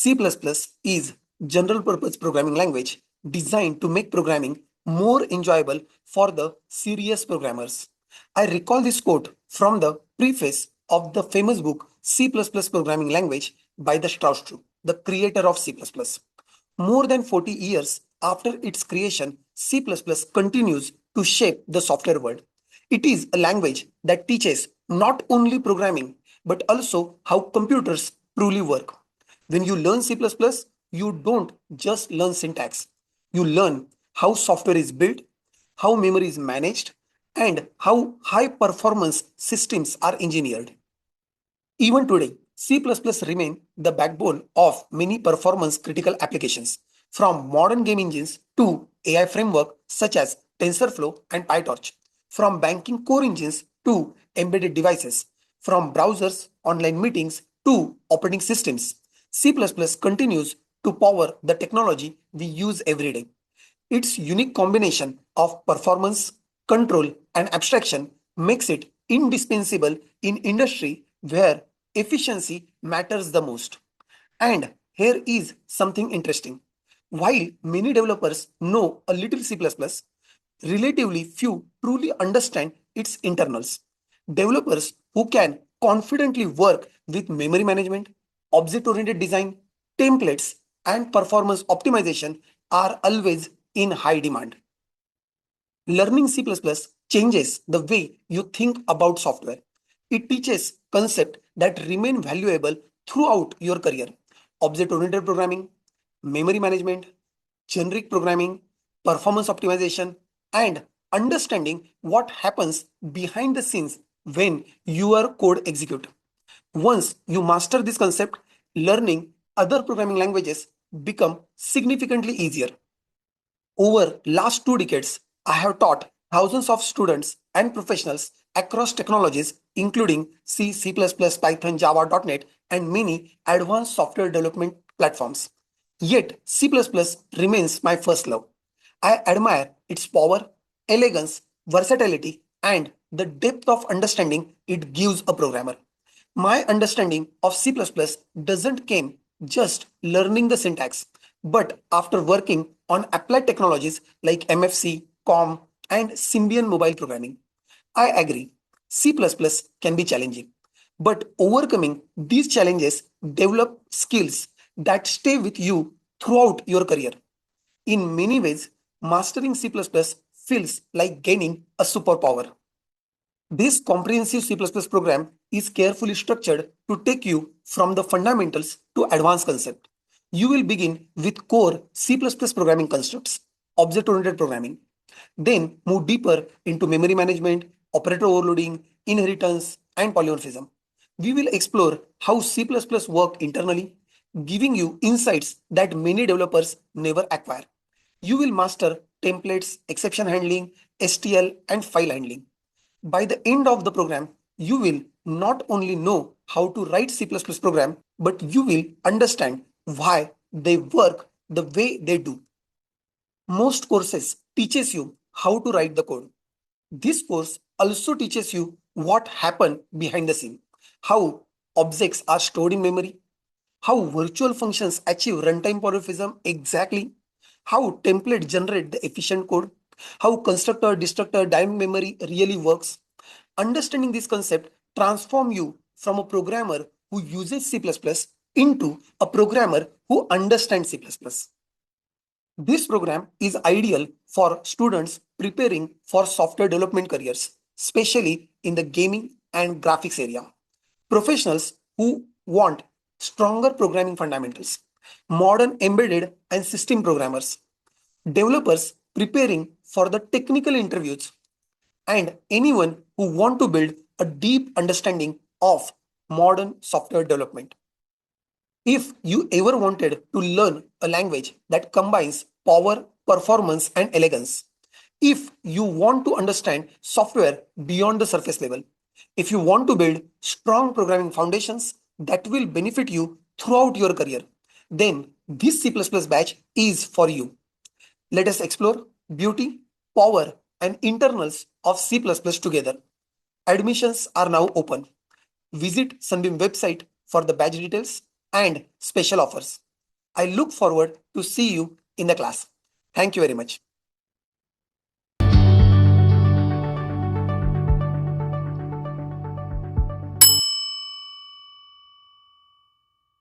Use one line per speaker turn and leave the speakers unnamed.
C++ is general purpose programming language designed to make programming more enjoyable for the serious programmers. I recall this quote from the preface of the famous book C++ Programming Language by the Strauss, the creator of C++. More than 40 years after its creation, C++ continues to shape the software world. It is a language that teaches not only programming but also how computers truly work. When you learn C++, you don't just learn syntax. You learn how software is built, how memory is managed, and how high performance systems are engineered. Even today, C++ remains the backbone of many performance critical applications, from modern game engines to AI frameworks such as TensorFlow and PyTorch, from banking core engines to embedded devices, from browsers, online meetings to operating systems. C++ continues to power the technology we use every day. Its unique combination of performance, control, and abstraction makes it indispensable in industry where efficiency matters the most. And here is something interesting. While many developers know a little C++, relatively few truly understand its internals. Developers who can confidently work with memory management, object-oriented design, templates, and performance optimization are always in high demand. Learning C++ changes the way you think about software. It teaches concepts that remain valuable throughout your career. Object-oriented programming, memory management, generic programming, performance optimization, and understanding what happens behind the scenes when your code executes. Once you master this concept, learning other programming languages become significantly easier. Over last 2 decades, I have taught thousands of students and professionals across technologies including C, C++, Python, Java, .NET, and many advanced software development platforms. Yet C++ remains my first love. I admire its power, elegance, versatility, and the depth of understanding it gives a programmer. My understanding of C++ doesn't came just learning the syntax, but after working on applied technologies like MFC, COM, and Symbian mobile programming. I agree, C++ can be challenging, but overcoming these challenges develop skills that stay with you throughout your career. In many ways, mastering C++ feels like gaining a superpower. This comprehensive C++ program is carefully structured to take you from the fundamentals to advanced concept. You will begin with core C++ programming constructs, object-oriented programming, then move deeper into memory management, operator overloading, inheritance, and polymorphism. We will explore how C++ work internally, giving you insights that many developers never acquire. You will master templates, exception handling, STL, and file handling. By the end of the program, you will not only know how to write C++ program, but you will understand why they work the way they do. Most courses teaches you how to write the code. This course also teaches you what happened behind the scene, how objects are stored in memory, how virtual functions achieve runtime polymorphism exactly, how template generate the efficient code, how constructor, destructor, dynamic memory really works. Understanding this concept transform you from a programmer who uses C++ into a programmer who understands C++. This program is ideal for students preparing for software development careers, especially in the gaming and graphics area. Professionals who want stronger programming fundamentals, modern embedded and system programmers, developers preparing for the technical interviews, and anyone who want to build a deep understanding of modern software development. If you ever wanted to learn a language that combines power, performance, and elegance, if you want to understand software beyond the surface level, if you want to build strong programming foundations that will benefit you throughout your career, then this C++ batch is for you. Let us explore beauty, power, and internals of C++ together. Admissions are now open. Visit SunBeam website for the batch details and special offers. I look forward to see you in the class. Thank you very much.